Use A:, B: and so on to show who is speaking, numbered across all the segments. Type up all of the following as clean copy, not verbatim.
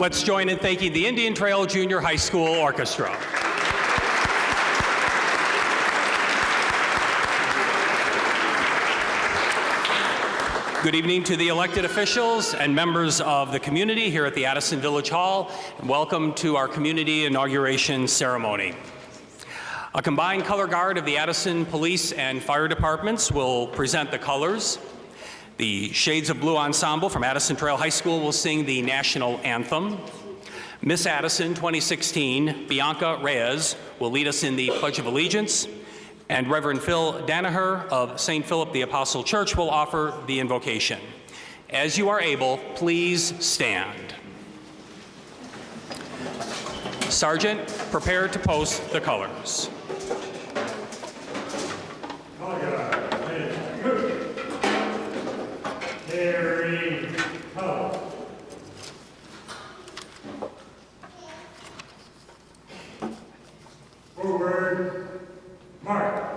A: Let's join in thanking the Indian Trail Junior High School Orchestra. Good evening to the elected officials and members of the community here at the Addison Village Hall, and welcome to our community inauguration ceremony. A combined color guard of the Addison Police and Fire Departments will present the colors. The Shades of Blue Ensemble from Addison Trail High School will sing the national anthem. Miss Addison 2016, Bianca Reyes, will lead us in the Pledge of Allegiance. And Reverend Phil Danaher of St. Philip the Apostle Church will offer the invocation. As you are able, please stand. Sergeant, prepare to post the colors.
B: Carry color. Forward, march.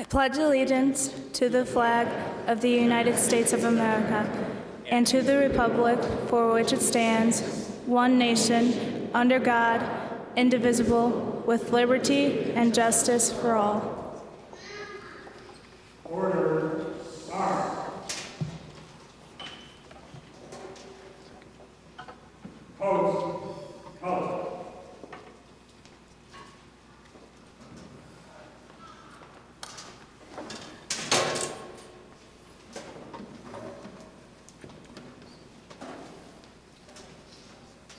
C: Pledge allegiance to the flag of the United States of America and to the republic for which it stands, one nation, under God, indivisible, with liberty and justice for all.
B: Order, arm. Post, color.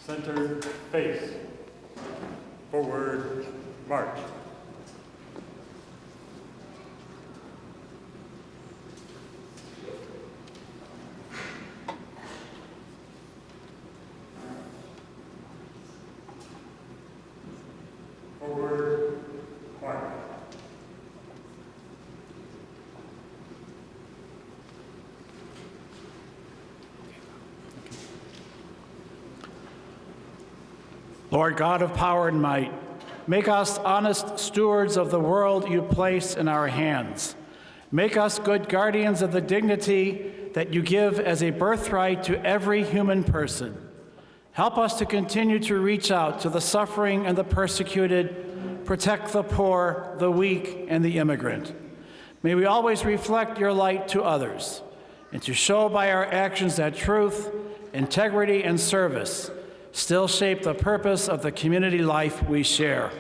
B: Center, face. Forward, march. Forward, march.
D: Lord God of power and might, make us honest stewards of the world you place in our hands. Make us good guardians of the dignity that you give as a birthright to every human person. Help us to continue to reach out to the suffering and the persecuted, protect the poor, the weak, and the immigrant. May we always reflect your light to others, and to show by our actions that truth, integrity, and service still shape the purpose of the community life we share.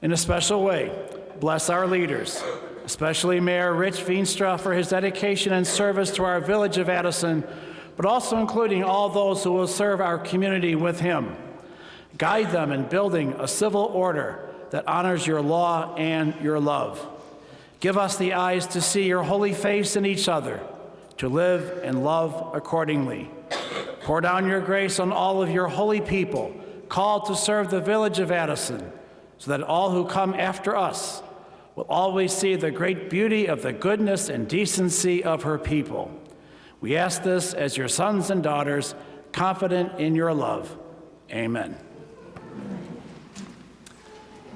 D: In a special way, bless our leaders, especially Mayor Rich Veenstra for his dedication and service to our village of Addison, but also including all those who will serve our community with him. Guide them in building a civil order that honors your law and your love. Give us the eyes to see your holy face in each other, to live and love accordingly. Pour down your grace on all of your holy people, called to serve the village of Addison, so that all who come after us will always see the great beauty of the goodness and decency of her people. We ask this as your sons and daughters, confident in your love. Amen.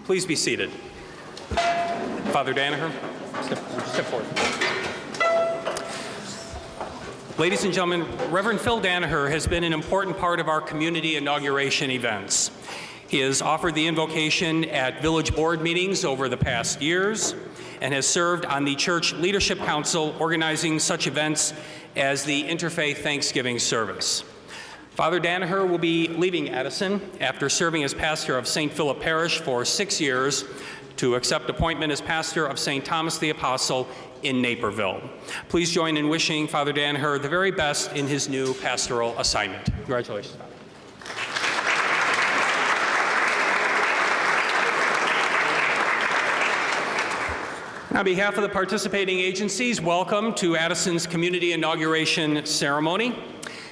A: Please be seated. Father Danaher, step forward. Ladies and gentlemen, Reverend Phil Danaher has been an important part of our community inauguration events. He has offered the invocation at village board meetings over the past years and has served on the Church Leadership Council organizing such events as the Interfaith Thanksgiving service. Father Danaher will be leaving Addison after serving as pastor of St. Philip Parish for 6 years to accept appointment as pastor of St. Thomas the Apostle in Naperville. Please join in wishing Father Danaher the very best in his new pastoral assignment. Congratulations, Father. On behalf of the participating agencies, welcome to Addison's Community Inauguration Ceremony.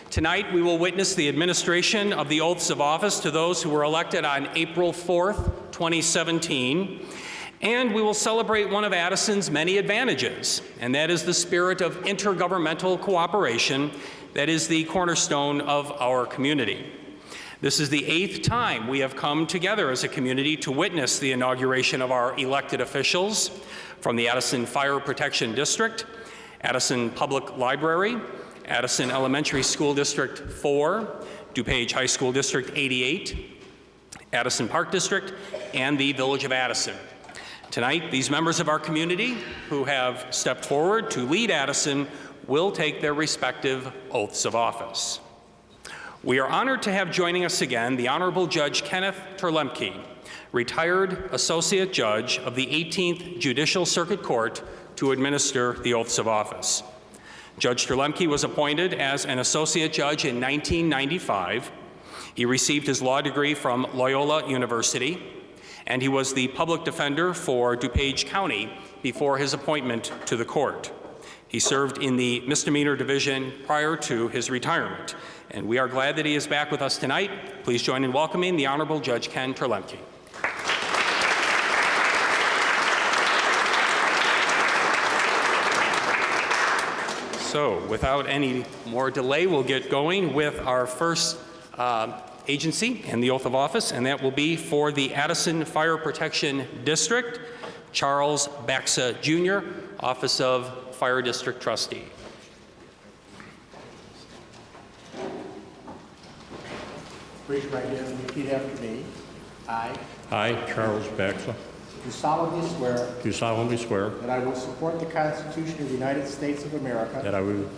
A: Tonight, we will witness the administration of the oaths of office to those who were elected on April 4th, 2017, and we will celebrate one of Addison's many advantages, and that is the spirit of intergovernmental cooperation that is the cornerstone of our community. This is the 8th time we have come together as a community to witness the inauguration of our elected officials from the Addison Fire Protection District, Addison Public Library, Addison Elementary School District 4, DuPage High School District 88, Addison Park District, and the Village of Addison. Tonight, these members of our community who have stepped forward to lead Addison will take their respective oaths of office. We are honored to have joining us again the Honorable Judge Kenneth Terlemke, retired Associate Judge of the 18th Judicial Circuit Court, to administer the oaths of office. Judge Terlemke was appointed as an Associate Judge in 1995. He received his law degree from Loyola University, and he was the public defender for DuPage County before his appointment to the court. He served in the misdemeanor division prior to his retirement, and we are glad that he is back with us tonight. Please join in welcoming the Honorable Judge Ken Terlemke. So, without any more delay, we'll get going with our first agency and the oath of office, and that will be for the Addison Fire Protection District, Charles Baxa Jr., Office of Fire District Trustee.
E: Raise your right hand and repeat after me.
F: I, Charles Baxa,
E: Do solemnly swear
F: that
E: I will support the Constitution of the United States of America
F: I will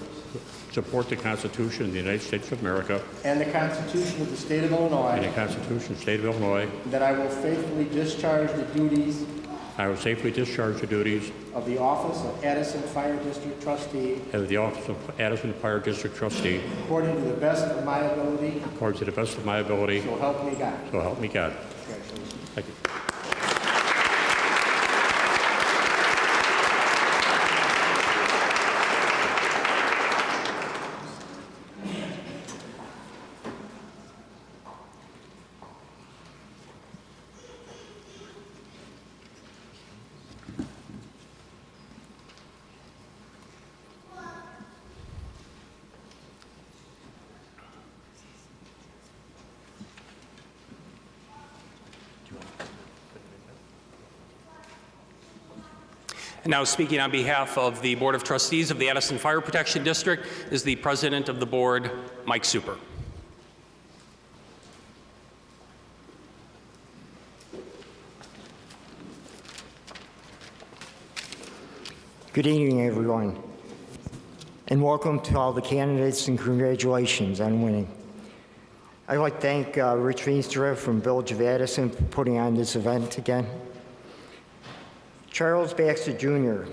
F: support the Constitution of the United States of America
E: and the Constitution of the State of Illinois,
F: and the Constitution of the State of Illinois.
E: and that I will faithfully discharge the duties
F: I will safely discharge the duties
E: of the office of Addison Fire District Trustee
F: of the Office of Addison Fire District Trustee
E: according to the best of my ability,
F: according to the best of my ability,
E: so help me God.
F: so help me God.
E: Congratulations.
F: Thank you.
A: And now speaking on behalf of the Board of Trustees of the Addison Fire Protection District is the President of the Board, Mike Super.
G: Good evening, everyone, and welcome to all the candidates and congratulations on winning. I'd like to thank Rich Veenstra from Village of Addison for putting on this event again. Charles Baxa Jr.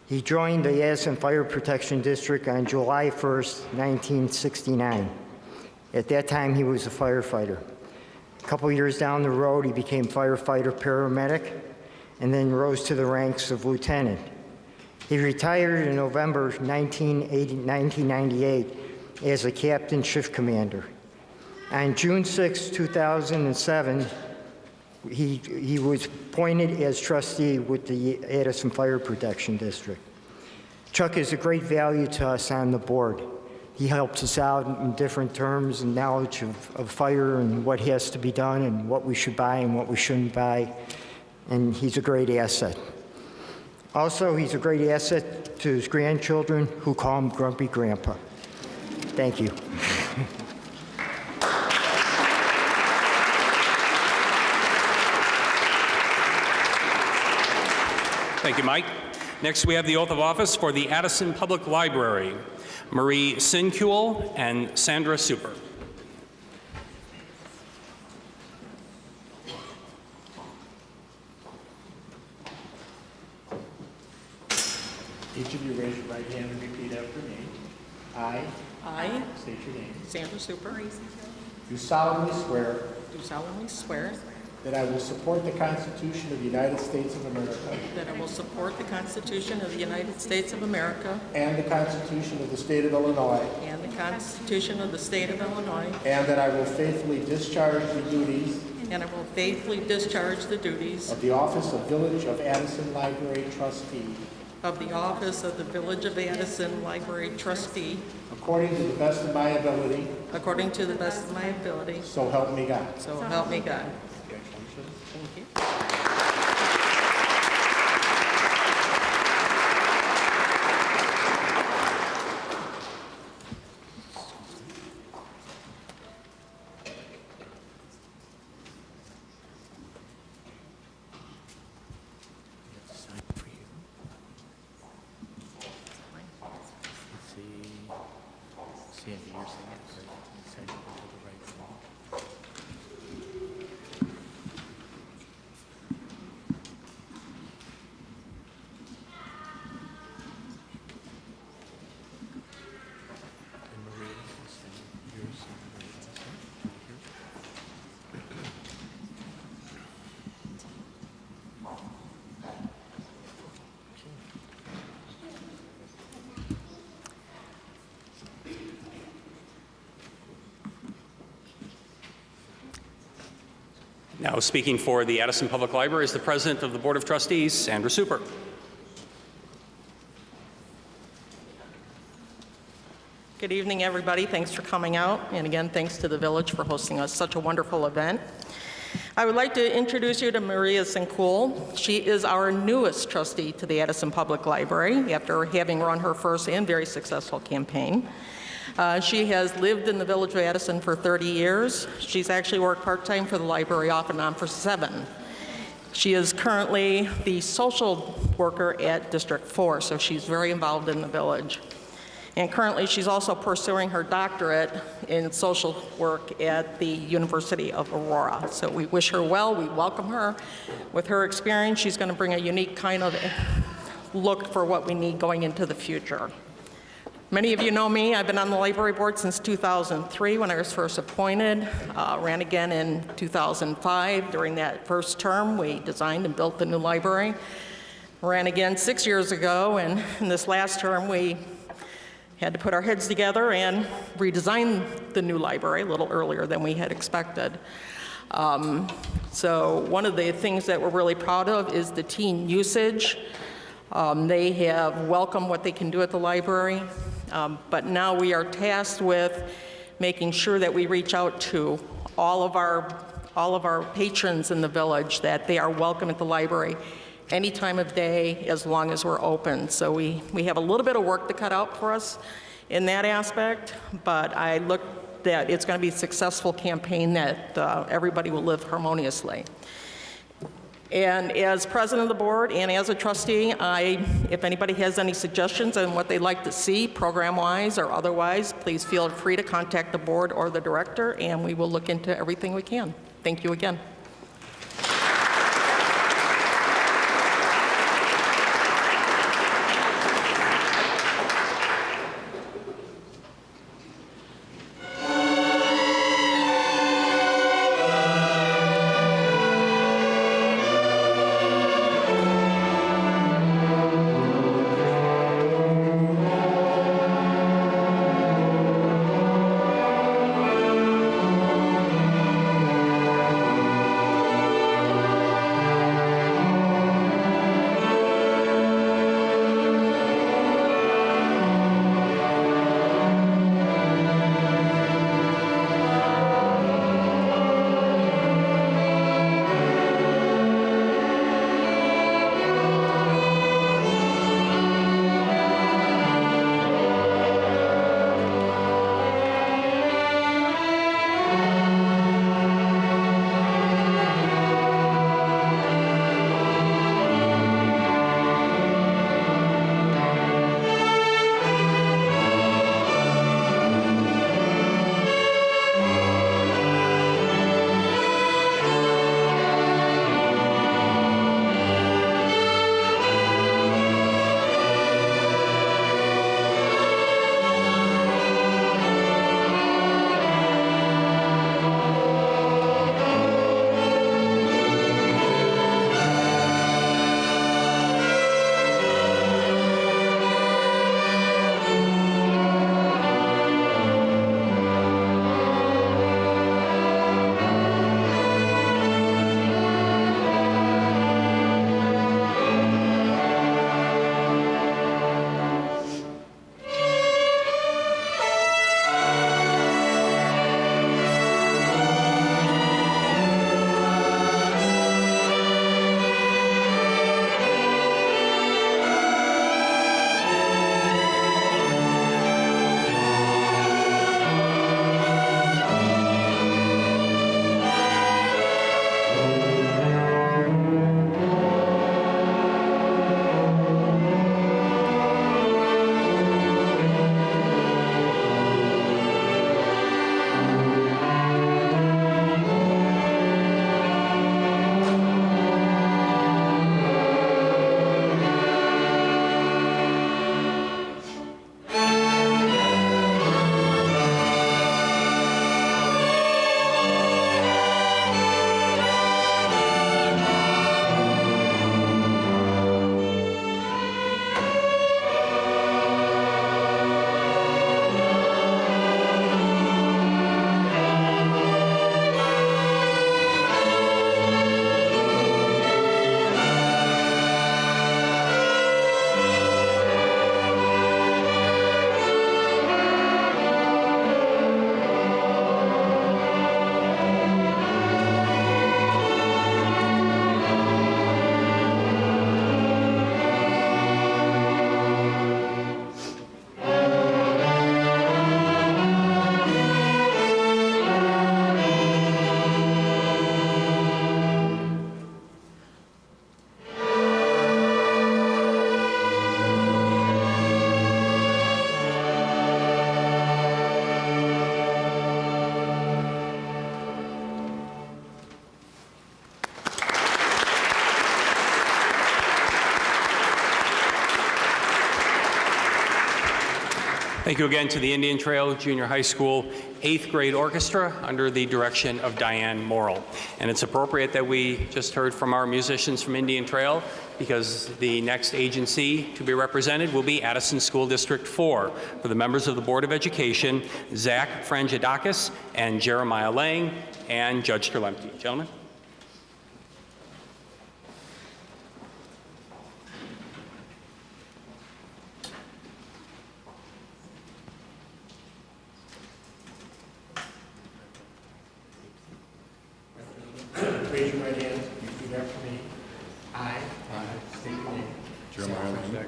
G: He joined the Addison Fire Protection District on July 1st, 1969. At that time, he was a firefighter. A couple years down the road, he became firefighter paramedic, and then rose to the ranks of lieutenant. He retired in November 1998 as a captain shift commander. On June 6, 2007, he was appointed as trustee with the Addison Fire Protection District. Chuck is a great value to us on the board. He helps us out in different terms and knowledge of fire and what has to be done and what we should buy and what we shouldn't buy, and he's a great asset. Also, he's a great asset to his grandchildren who call him Grumpy Grandpa. Thank you.
A: Thank you, Mike. Next, we have the oath of office for the Addison Public Library. Marie Sinkule and Sandra Super.
E: Each of you raise your right hand and repeat after me. I
H: I,
E: state your name.
H: Sandra Super,
E: Do solemnly swear
H: do solemnly swear
E: that I will support the Constitution of the United States of America
H: that I will support the Constitution of the United States of America
E: and the Constitution of the State of Illinois,
H: and the Constitution of the State of Illinois,
E: and that I will faithfully discharge the duties
H: and I will faithfully discharge the duties
E: of the office of Village of Addison Library Trustee
H: of the office of the Village of Addison Library Trustee
E: according to the best of my ability,
H: according to the best of my ability.
E: so help me God.
H: So help me God.
E: Congratulations.
H: Thank you.
A: Now speaking for the Addison Public Library is the President of the Board of Trustees, Sandra Super.
H: Good evening, everybody. Thanks for coming out. And again, thanks to the Village for hosting us such a wonderful event. I would like to introduce you to Maria Sinkule. She is our newest trustee to the Addison Public Library after having run her first and very successful campaign. She has lived in the Village of Addison for 30 years. She's actually worked part-time for the library off and on for 7. She is currently the social worker at District 4, so she's very involved in the Village. And currently, she's also pursuing her doctorate in social work at the University of Aurora. So we wish her well, we welcome her. With her experience, she's going to bring a unique kind of look for what we need going into the future. Many of you know me. I've been on the library board since 2003 when I was first appointed. Ran again in 2005. During that first term, we designed and built the new library. Ran again 6 years ago, and in this last term, we had to put our heads together and redesign the new library a little earlier than we had expected. So one of the things that we're really proud of is the teen usage. They have welcomed what they can do at the library, but now we are tasked with making sure that we reach out to all of our patrons in the Village, that they are welcome at the library any time of day as long as we're open. So we have a little bit of work to cut out for us in that aspect, but I look that it's going to be a successful campaign that everybody will live harmoniously. And as president of the board and as a trustee, if anybody has any suggestions on what they'd like to see program-wise or otherwise, please feel free to contact the board or the director, and we will look into everything we can. Thank you again.
A: Thank you again to the Indian Trail Junior High School 8th grade orchestra under the direction of Diane Morrill. And it's appropriate that we just heard from our musicians from Indian Trail because the next agency to be represented will be Addison School District 4 for the members of the Board of Education, Zach Frangidakis and Jeremiah Lang, and Judge Terlemke. Gentlemen.
E: Raise your right hand, repeat after me. I state your name.
I: Jeremiah Lang.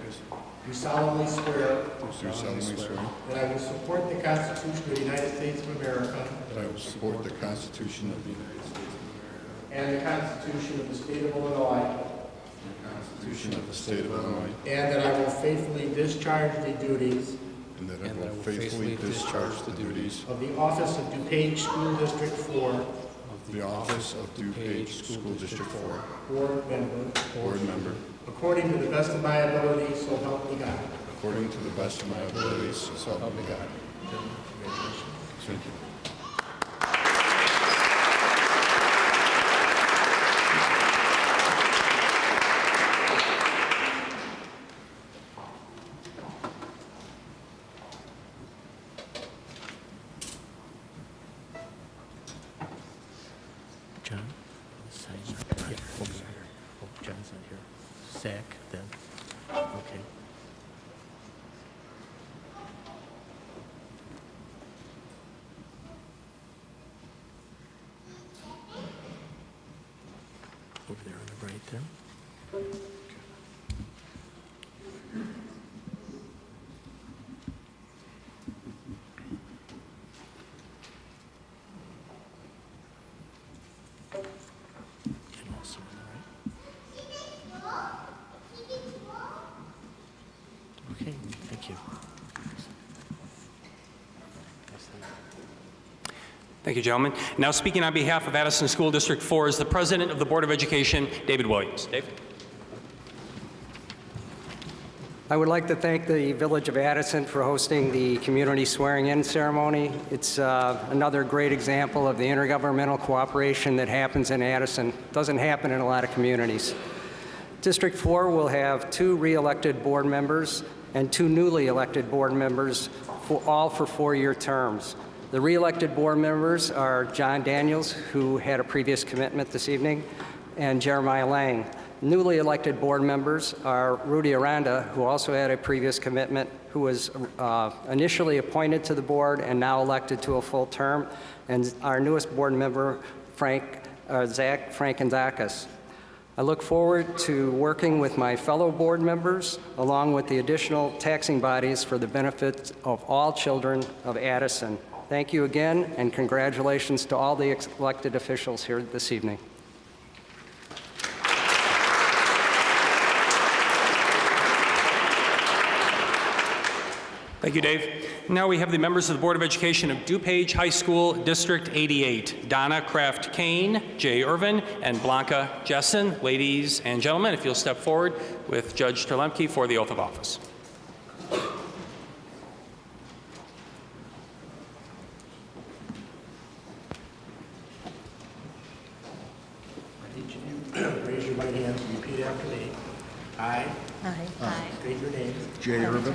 E: Do solemnly swear
I: Do solemnly swear
E: that I will support the Constitution of the United States of America
I: that I will support the Constitution of the United States
E: and the Constitution of the State of Illinois,
I: and the Constitution of the State of Illinois,
E: and that I will faithfully discharge the duties
I: and that I will faithfully discharge the duties
E: of the office of DuPage School District 4
I: of the office of DuPage School District 4
E: Board Member
I: Board Member
E: according to the best of my ability, so help me God.
I: according to the best of my abilities, so help me God. Thank you.
E: John, sign up here. Oh, John's not here. Zach, then. Okay. Over there on the right there. And also on the right. Okay, thank you.
A: Thank you, gentlemen. Now speaking on behalf of Addison School District 4 is the President of the Board of Education, David Williams. Dave?
J: I would like to thank the Village of Addison for hosting the community swearing-in ceremony. It's another great example of the intergovernmental cooperation that happens in Addison. It doesn't happen in a lot of communities. District 4 will have 2 re-elected board members and 2 newly elected board members, all for 4-year terms. The re-elected board members are John Daniels, who had a previous commitment this evening, and Jeremiah Lang. Newly elected board members are Rudy Aranda, who also had a previous commitment, who was initially appointed to the board and now elected to a full term, and our newest board member, Zach Frangidakis. I look forward to working with my fellow board members, along with the additional taxing bodies for the benefit of all children of Addison. Thank you again, and congratulations to all the elected officials here this evening.
A: Thank you, Dave. Now we have the members of the Board of Education of DuPage High School, District 88, Donna Kraft Kane, Jay Irvin, and Blanca Jessen. Ladies and gentlemen, if you'll step forward with Judge Terlemke for the oath of office.
E: Raise your right hand and repeat after me. I state your name.
I: Jay Irvin,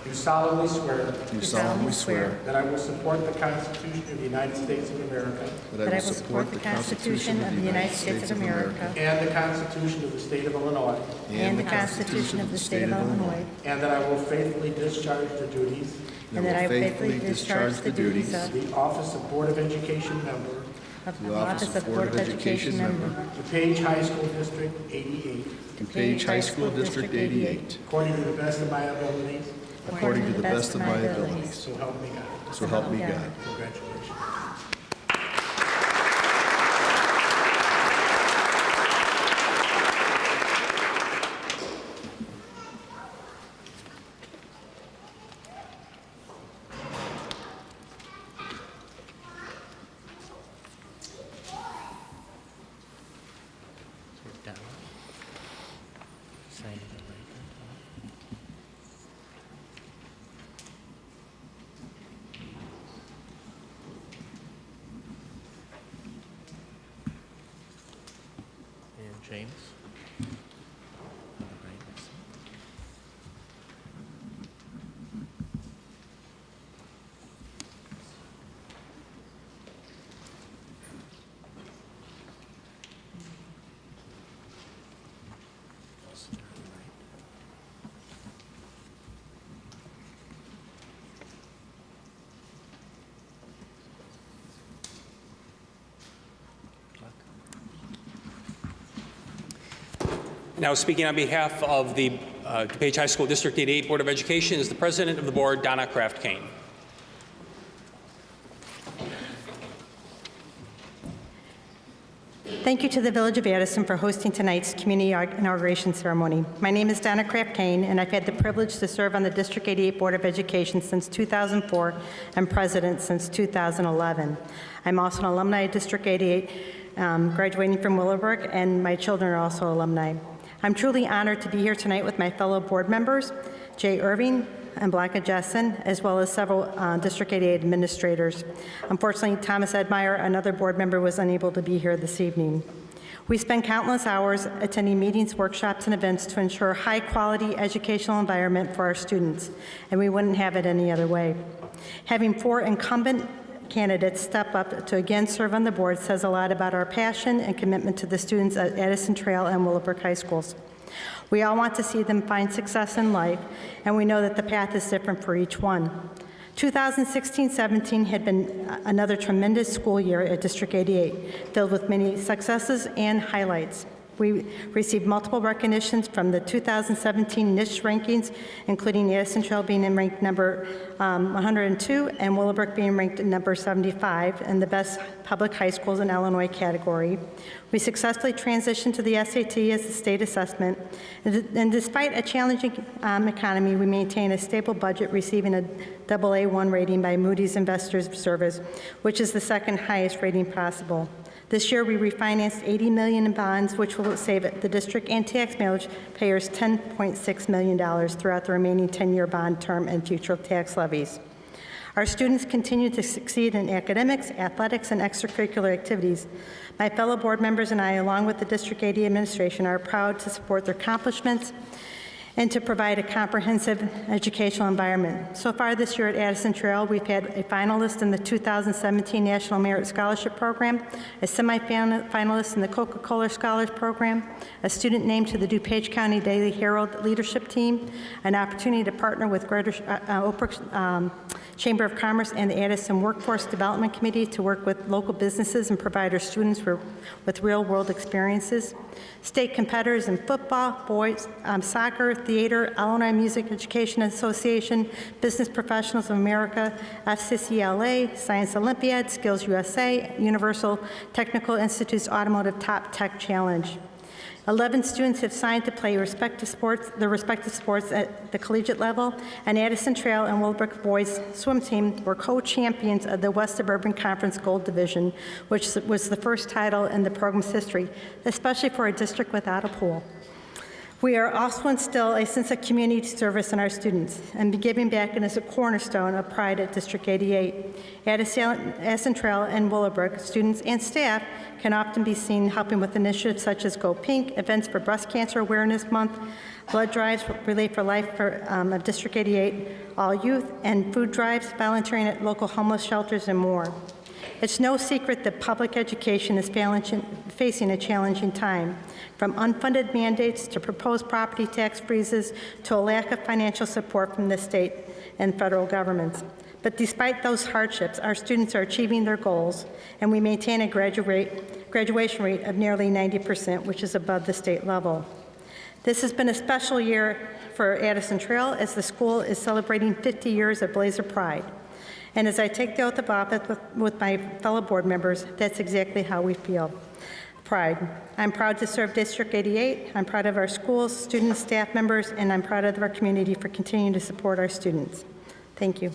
E: Do solemnly swear
I: do solemnly swear
E: that I will support the Constitution of the United States of America
I: that I will support the Constitution of the United States of America
E: and the Constitution of the State of Illinois,
I: and the Constitution of the State of Illinois,
E: and that I will faithfully discharge the duties
I: and that I will faithfully discharge the duties
E: of the Office of Board of Education Member,
I: of the Office of Board of Education Member,
E: DuPage High School District 88,
I: DuPage High School District 88,
E: according to the best of my abilities,
I: according to the best of my abilities.
E: so help me God.
I: So help me God.
E: Congratulations. Down. Sign it right there. James.
A: Now speaking on behalf of the DuPage High School District 88 Board of Education is the President of the Board, Donna Kraft-Kane.
K: Thank you to the Village of Addison for hosting tonight's community inauguration ceremony. My name is Donna Kraft-Kane, and I've had the privilege to serve on the District 88 Board of Education since 2004 and president since 2011. I'm also an alumni of District 88, graduating from Willowbrook, and my children are also alumni. I'm truly honored to be here tonight with my fellow board members, Jay Irving and Blanca Jessen, as well as several District 88 administrators. Unfortunately, Thomas Edmeyer, another board member, was unable to be here this evening. We spend countless hours attending meetings, workshops, and events to ensure a high-quality educational environment for our students, and we wouldn't have it any other way. Having 4 incumbent candidates step up to again serve on the board says a lot about our passion and commitment to the students at Addison Trail and Willowbrook High Schools. We all want to see them find success in life, and we know that the path is different for each one. 2016-17 had been another tremendous school year at District 88, filled with many successes and highlights. We received multiple recognitions from the 2017 niche rankings, including Addison Trail being ranked number 102 and Willowbrook being ranked number 75 in the best public high schools in Illinois category. We successfully transitioned to the SAT as the state assessment, and despite a challenging economy, we maintain a stable budget, receiving a AA1 rating by Moody's Investors Service, which is the second highest rating possible. This year, we refinanced $80 million in bonds, which will save the district and taxpayers $10.6 million throughout the remaining 10-year bond term and future tax levies. Our students continue to succeed in academics, athletics, and extracurricular activities. My fellow board members and I, along with the District 80 administration, are proud to support their accomplishments and to provide a comprehensive educational environment. So far this year at Addison Trail, we've had a finalist in the 2017 National Merit Scholarship Program, a semifinalist in the Coca-Cola Scholars Program, a student named to the DuPage County Daily Herald Leadership Team, an opportunity to partner with Greater Oak Brook Chamber of Commerce and the Addison Workforce Development Committee to work with local businesses and provide our students with real-world experiences. State competitors in football, boys, soccer, theater, Illinois Music Education Association, Business Professionals of America, FCCLA, Science Olympiad, Skills USA, Universal Technical Institute's Automotive Top Tech Challenge. 11 students have signed to play their respective sports at the collegiate level, and Addison Trail and Willowbrook boys swim team were co-champions of the West Suburban Conference Gold Division, which was the first title in the program's history, especially for a district without a pool. We are also instill a sense of community service in our students, and giving back is a cornerstone of pride at District 88. Addison Trail and Willowbrook students and staff can often be seen helping with initiatives such as Go Pink, events for Breast Cancer Awareness Month, blood drives, Relay for Life of District 88, all youth, and food drives, volunteering at local homeless shelters, and more. It's no secret that public education is facing a challenging time, from unfunded mandates to proposed property tax freezes to a lack of financial support from the state and federal governments. But despite those hardships, our students are achieving their goals, and we maintain a graduation rate of nearly 90%, which is above the state level. This has been a special year for Addison Trail as the school is celebrating 50 years of Blazer Pride. And as I take the oath of office with my fellow board members, that's exactly how we feel. Pride. I'm proud to serve District 88. I'm proud of our schools, students, staff members, and I'm proud of our community for continuing to support our students. Thank you.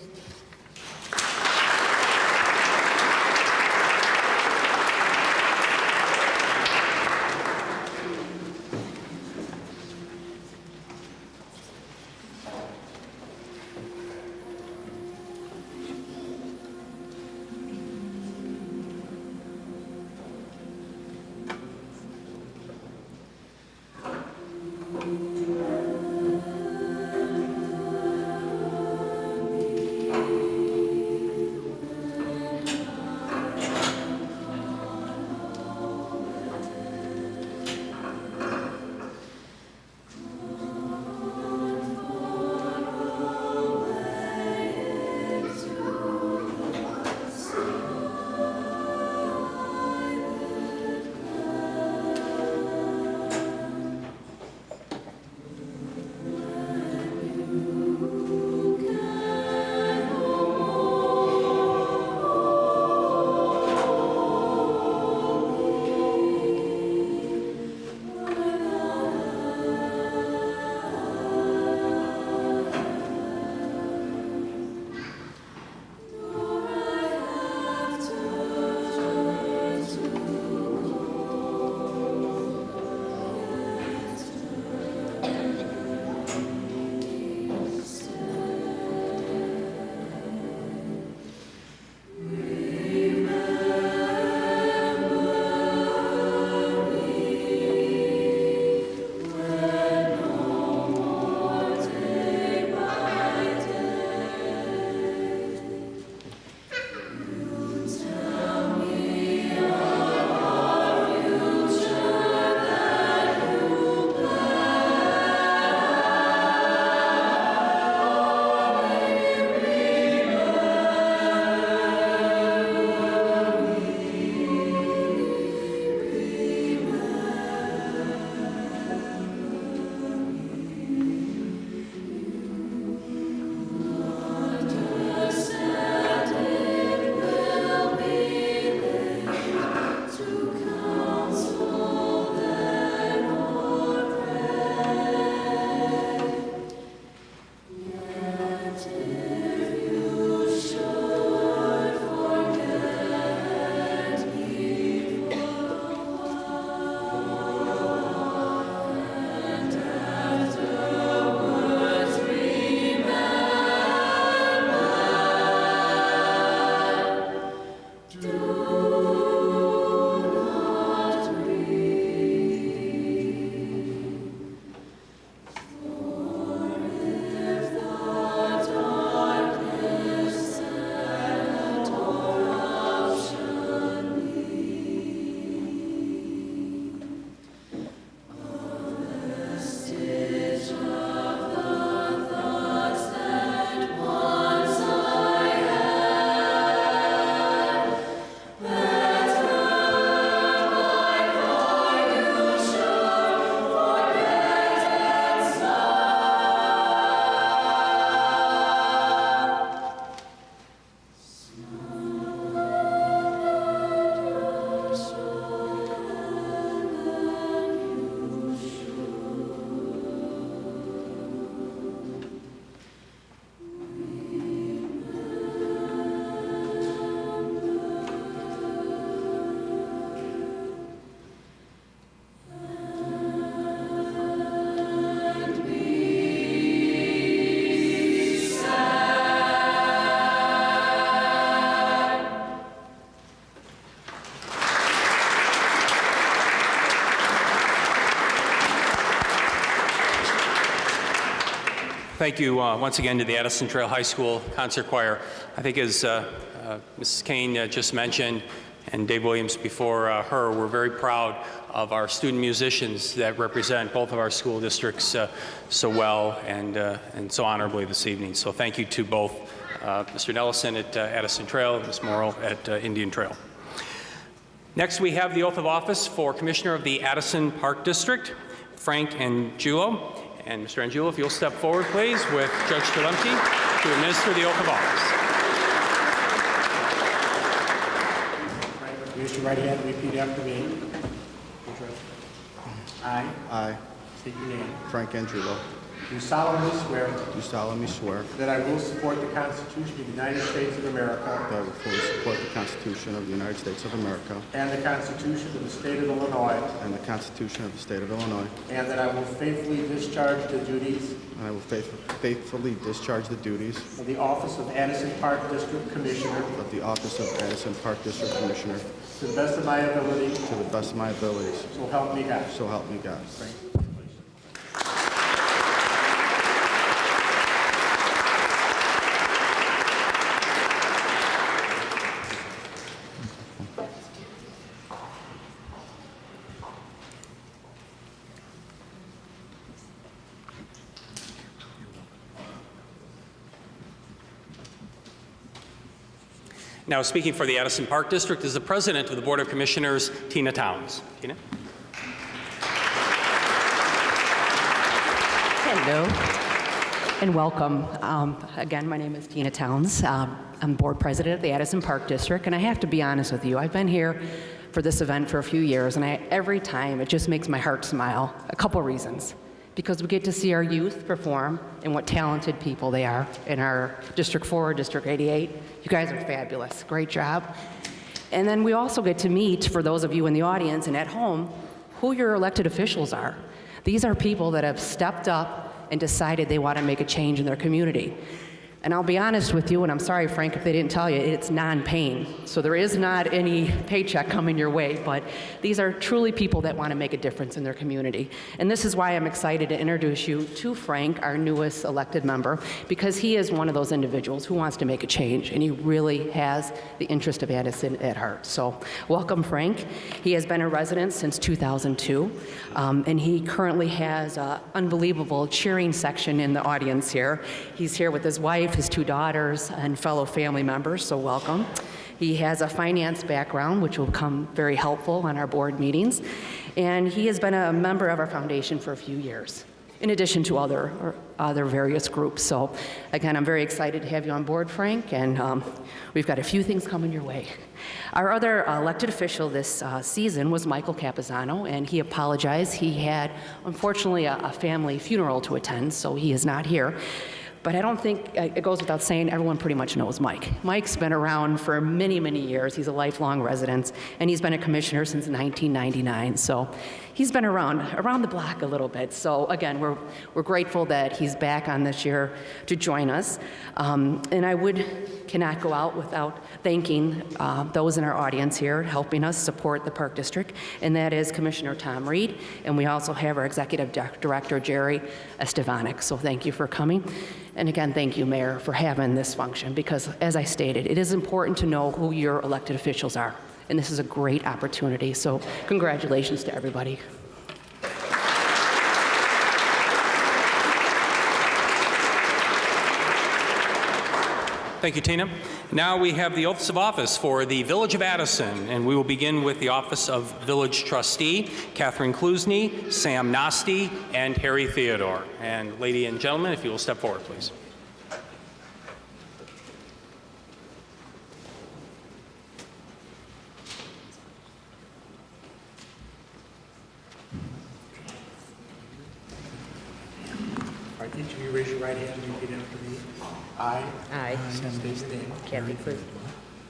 A: Thank you once again to the Addison Trail High School Concert Choir. I think as Mrs. Kane just mentioned, and Dave Williams before her, we're very proud of our student musicians that represent both of our school districts so well and so honorably this evening. So thank you to both Mr. Nellison at Addison Trail and Ms. Morrow at Indian Trail. Next, we have the oath of office for Commissioner of the Addison Park District, Frank Angulo. And Mr. Angulo, if you'll step forward, please, with Judge Tremblay to administer the oath of office.
L: Raise your right hand and repeat after me. I state your name.
I: Frank Angulo,
L: Do solemnly swear
I: do solemnly swear
L: that I will support the Constitution of the United States of America
I: that I will fully support the Constitution of the United States of America
L: and the Constitution of the State of Illinois,
I: and the Constitution of the State of Illinois,
L: and that I will faithfully discharge the duties
I: and I will faithfully discharge the duties
L: of the office of Addison Park District Commissioner
I: of the office of Addison Park District Commissioner
L: to the best of my ability,
I: to the best of my abilities.
L: so help me God.
I: So help me God.
A: Now, speaking for the Addison Park District is the President of the Board of Commissioners, Tina Towns. Tina?
M: Hello and welcome. Again, my name is Tina Towns. I'm Board President of the Addison Park District, and I have to be honest with you, I've been here for this event for a few years, and every time it just makes my heart smile. A couple reasons. Because we get to see our youth perform and what talented people they are in our District 4, District 88. You guys are fabulous. Great job. And then we also get to meet, for those of you in the audience and at home, who your elected officials are. These are people that have stepped up and decided they want to make a change in their community. And I'll be honest with you, and I'm sorry, Frank, if they didn't tell you, it's non-paying. So there is not any paycheck coming your way, but these are truly people that want to make a difference in their community. And this is why I'm excited to introduce you to Frank, our newest elected member, because he is one of those individuals who wants to make a change, and he really has the interest of Addison at heart. So welcome, Frank. He has been a resident since 2002, and he currently has an unbelievable cheering section in the audience here. He's here with his wife, his two daughters, and fellow family members, so welcome. He has a finance background, which will come very helpful on our board meetings, and he has been a member of our foundation for a few years, in addition to other various groups. So again, I'm very excited to have you on board, Frank, and we've got a few things coming your way. Our other elected official this season was Michael Capizano, and he apologized. He had, unfortunately, a family funeral to attend, so he is not here. But I don't think, it goes without saying, everyone pretty much knows Mike. Mike's been around for many, many years. He's a lifelong resident, and he's been a commissioner since 1999. So he's been around the block a little bit. So again, we're grateful that he's back on this year to join us. And I cannot go out without thanking those in our audience here helping us support the Park District, and that is Commissioner Tom Reed, and we also have our Executive Director, Jerry Estevanik. So thank you for coming. And again, thank you, Mayor, for having this function, because as I stated, it is important to know who your elected officials are, and this is a great opportunity. So congratulations to everybody.
A: Thank you, Tina. Now we have the oaths of office for the Village of Addison, and we will begin with the office of Village Trustee, Catherine Klusny, Sam Nasty, and Harry Theodore. And ladies and gentlemen, if you will step forward, please.
L: All right, each of you raise your right hand and repeat after me. I state your name.
M: Kathy, please.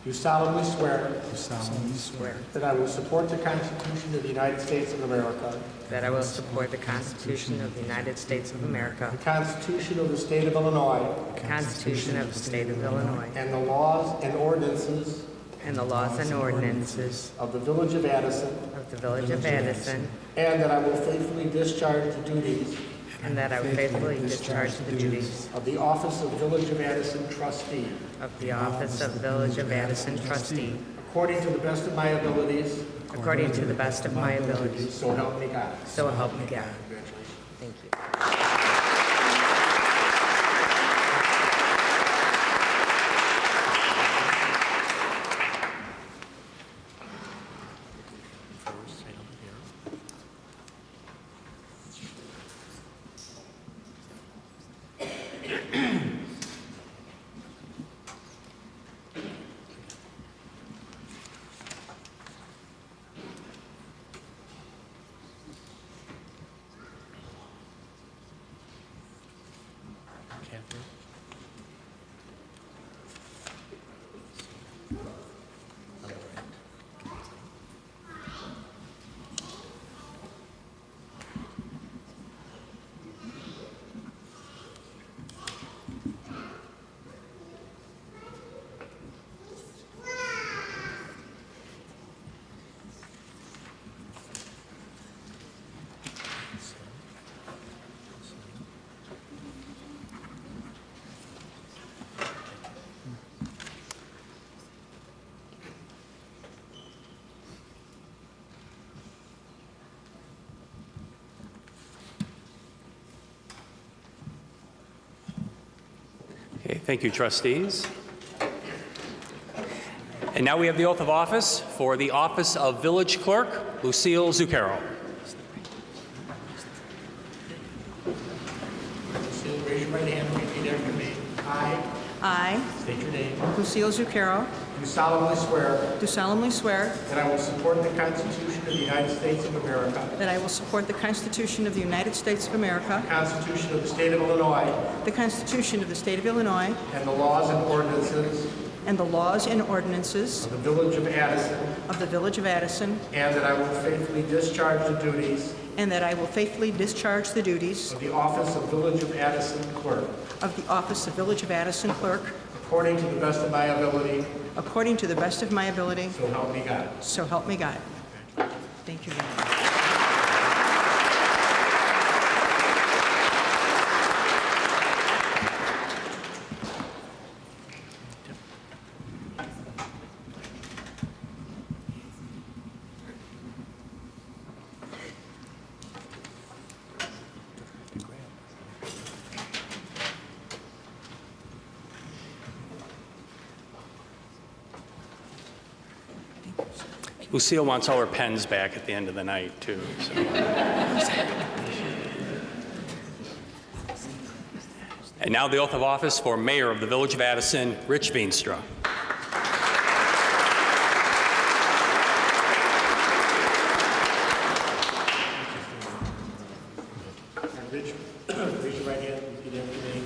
L: Do solemnly swear
N: Do solemnly swear
L: that I will support the Constitution of the United States of America,
N: that I will support the Constitution of the United States of America,
L: the Constitution of the State of Illinois,
N: the Constitution of the State of Illinois,
L: and the laws and ordinances
N: and the laws and ordinances
L: of the Village of Addison,
N: of the Village of Addison,
L: and that I will faithfully discharge the duties
N: and that I will faithfully discharge the duties
L: of the office of Village of Addison trustee
N: of the office of Village of Addison trustee
L: according to the best of my abilities,
N: according to the best of my abilities.
L: so help me God.
N: So help me God.
L: Congratulations.
N: Thank you.
A: Okay, thank you, trustees. And now we have the oath of office for the office of Village Clerk, Lucille Zucchero.
L: Lucille, raise your right hand and repeat after me.
O: I,
L: State your name.
O: Lucille Zucchero,
L: Do solemnly swear
O: do solemnly swear
L: that I will support the Constitution of the United States of America,
O: that I will support the Constitution of the United States of America,
L: the Constitution of the State of Illinois,
O: the Constitution of the State of Illinois,
L: and the laws and ordinances
O: and the laws and ordinances
L: of the Village of Addison,
O: of the Village of Addison,
L: and that I will faithfully discharge the duties
O: and that I will faithfully discharge the duties
L: of the office of Village of Addison Clerk,
O: of the office of Village of Addison Clerk,
L: according to the best of my ability,
O: according to the best of my ability,
L: so help me God.
O: so help me God. Thank you very much.
A: Lucille wants all her pens back at the end of the night, too. So. And now the oath of office for Mayor of the Village of Addison, Rich Veenstra.
L: Rich, raise your right hand and repeat after me.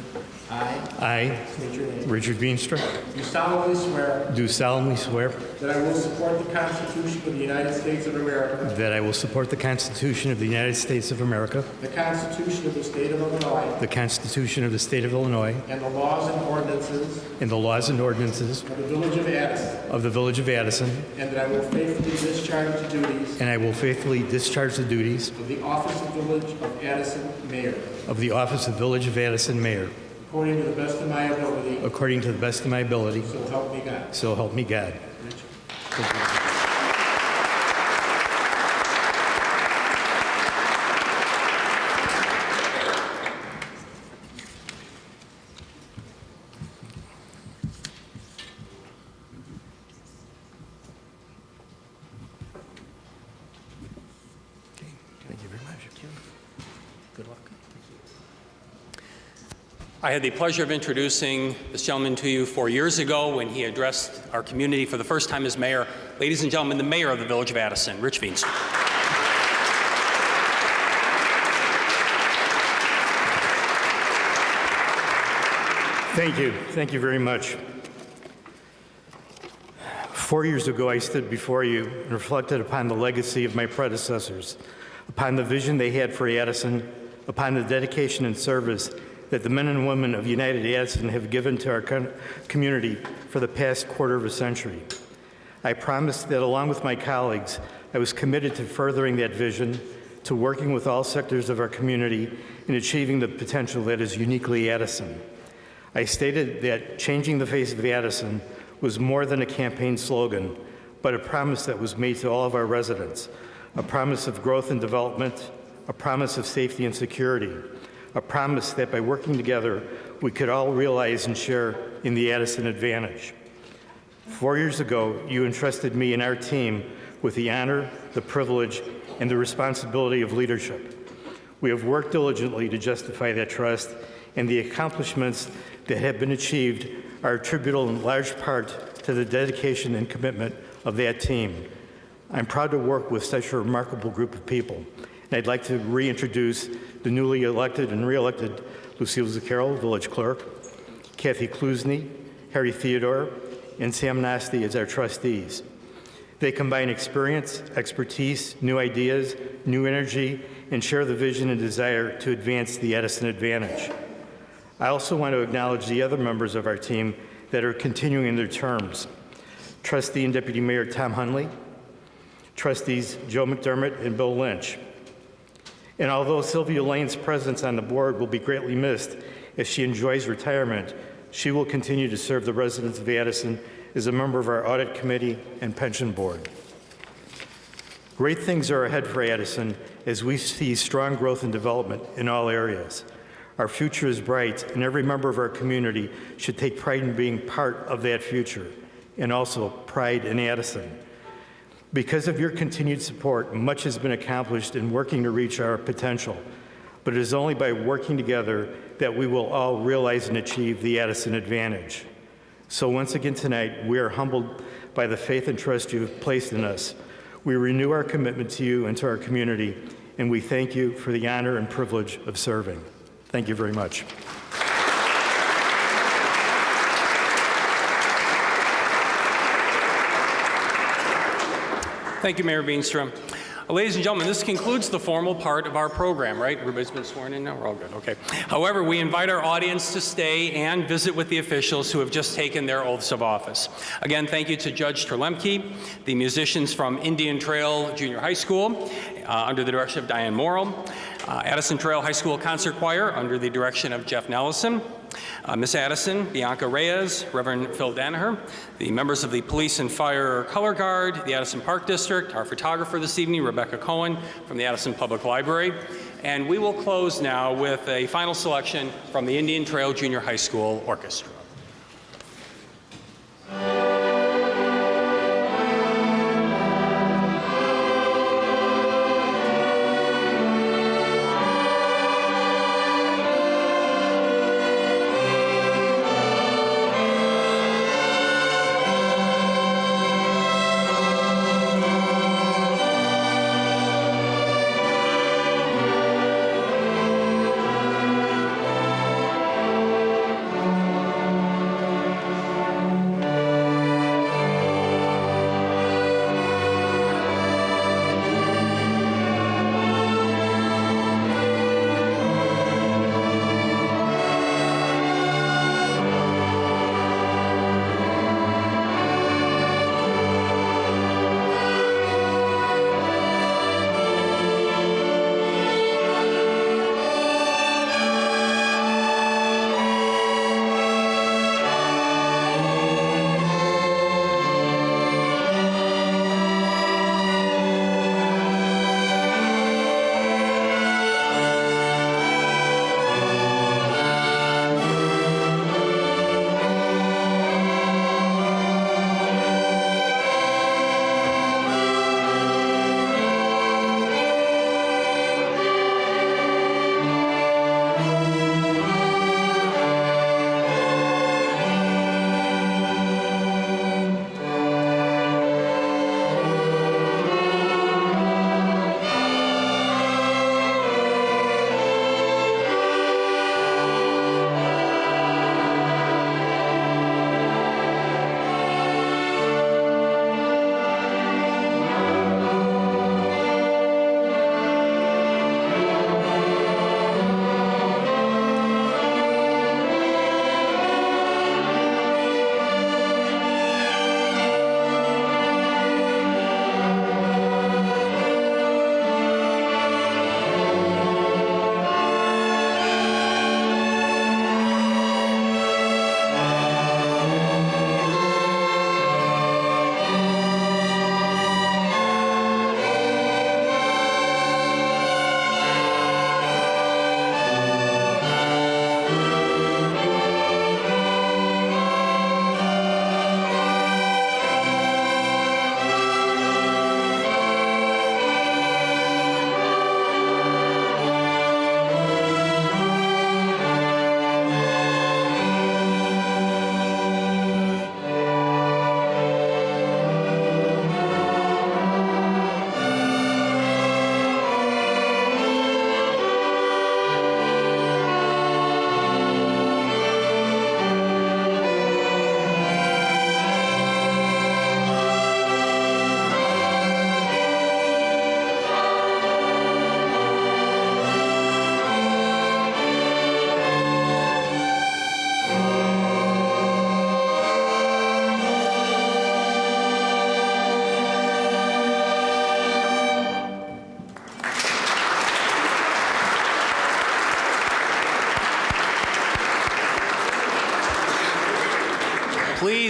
P: I,
L: State your name.
P: Richard Veenstra,
L: Do solemnly swear
P: do solemnly swear
L: that I will support the Constitution of the United States of America,
P: that I will support the Constitution of the United States of America,
L: the Constitution of the State of Illinois,
P: the Constitution of the State of Illinois,
L: and the laws and ordinances
P: and the laws and ordinances
L: of the Village of Addison,
P: of the Village of Addison,
L: and that I will faithfully discharge the duties
P: and I will faithfully discharge the duties
L: of the office of Village of Addison Mayor,
P: of the office of Village of Addison Mayor,
L: according to the best of my ability,
P: according to the best of my ability,
L: so help me God.
P: so help me God. Thank you very much. Good luck.
A: I had the pleasure of introducing this gentleman to you 4 years ago when he addressed our community for the first time as mayor. Ladies and gentlemen, the mayor of the Village of Addison, Rich Veenstra.
P: Thank you. Thank you very much. 4 years ago, I stood before you and reflected upon the legacy of my predecessors, upon the vision they had for Addison, upon the dedication and service that the men and women of United Addison have given to our community for the past quarter of a century. I promised that along with my colleagues, I was committed to furthering that vision, to working with all sectors of our community in achieving the potential that is uniquely Addison. I stated that changing the face of Addison was more than a campaign slogan, but a promise that was made to all of our residents, a promise of growth and development, a promise of safety and security, a promise that by working together, we could all realize and share in the Addison advantage. 4 years ago, you entrusted me and our team with the honor, the privilege, and the responsibility of leadership. We have worked diligently to justify that trust, and the accomplishments that have been achieved are attributable in large part to the dedication and commitment of that team. I'm proud to work with such a remarkable group of people, and I'd like to reintroduce the newly elected and re-elected Lucille Zaccaro, Village Clerk, Kathy Klusny, Harry Theodore, and Sam Nasty as our trustees. They combine experience, expertise, new ideas, new energy, and share the vision and desire to advance the Addison advantage. I also want to acknowledge the other members of our team that are continuing their terms. Trustee and Deputy Mayor Tom Hunley, Trustees Joe McDermott and Bill Lynch. And although Sylvia Lane's presence on the board will be greatly missed as she enjoys retirement, she will continue to serve the residents of Addison as a member of our Audit Committee and Pension Board. Great things are ahead for Addison as we see strong growth and development in all areas. Our future is bright, and every member of our community should take pride in being part of that future, and also pride in Addison. Because of your continued support, much has been accomplished in working to reach our potential, but it is only by working together that we will all realize and achieve the Addison advantage. So once again tonight, we are humbled by the faith and trust you have placed in us. We renew our commitment to you and to our community, and we thank you for the honor and privilege of serving. Thank you very much.
A: Thank you, Mayor Beanstrom. Ladies and gentlemen, this concludes the formal part of our program, right? Everybody's been sworn in now? We're all good, okay. However, we invite our audience to stay and visit with the officials who have just taken their oaths of office. Again, thank you to Judge Terlemke, the musicians from Indian Trail Junior High School, under the direction of Diane Morrill, Addison Trail High School Concert Choir, under the direction of Jeff Nellison, Miss Addison, Bianca Reyes, Reverend Phil Danaher, the members of the Police and Fire Color Guard, the Addison Park District, our photographer this evening, Rebecca Cohen, from the Addison Public Library. And we will close now with a final selection from the Indian Trail Junior High School Orchestra.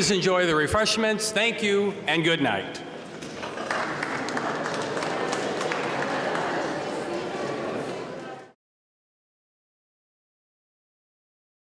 A: Please enjoy the refreshments. Thank you and good night.